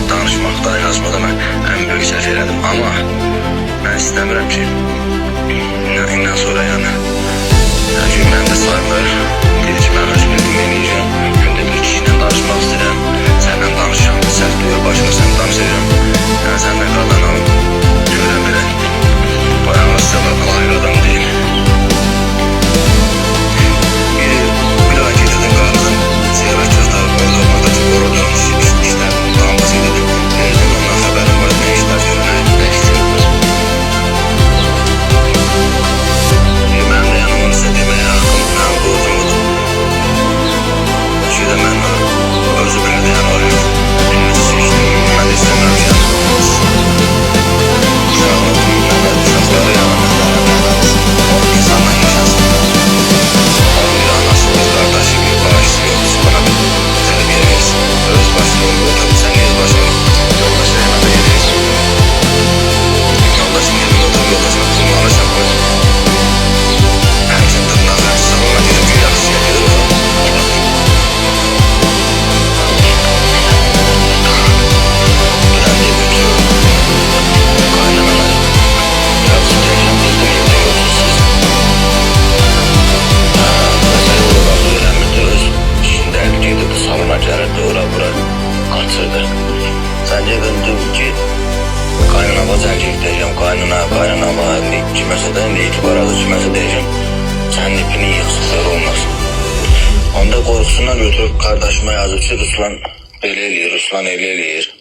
danışmaqda, yazmada mən ən böyük səhv elədim. Amma mən istəmirəm ki, indən sonra yəni gün məndə sayılır. Dedi ki, mən öz bildiyimi eləyəcəm. Gündə bir kişiyle danışmaq istəyirəm. Sənlə danışacağım, səhv duyur, başqa səni danışacağım. Yəni səndən qazanam, görəm belə. Bayağı səbəbə layiq adam deyil. Bir daha getirdim qarnım, sigaret çözlər, oradaki borudun işlərini damlası dedim. Verdim ondan xəbərim var, nə işlər görünə, nə işlər. Mən də yəni onu sizə deməyə haqqım, mənim borcum budur. Şeydə mən özü bilədi yəni o ev. Bilməsi seçdim, mən də istəmirəm ki, uşağını, uşaqları yanına, insanla yaşasın. Onun bir anası, bir qardaşı, bir bağışçı yoxdur, bana bir tələ bir yer versin. Öz başına oturub, sən öz başına yoldaşın yanında yerəyirsin. Yoldaşın yerində oturub, yoldaşına pulunu alırsan qoyun. Həmçin dırnaq həmçin salona deyir ki, yaxşı gedir. Dünən dedim ki, qaynanalar, yaxşı deyəcəm, bildim, evdə yoxsunuz. Məsələ olaraq öyrənmirdi, öz işindəydi, gedirdi, salona gəlirdi, ora bura qaçırdı. Sən gedin ki, qaynanama zəncik deyəcəm, qaynanama, kiməsə də, etibar adı kiməsə deyəcəm, sənin ipini yıxsızlar olmaz. Onda qorxusundan götürüb qardaşıma yazıb ki, Ruslan belə eləyir, Ruslan elə eləyir.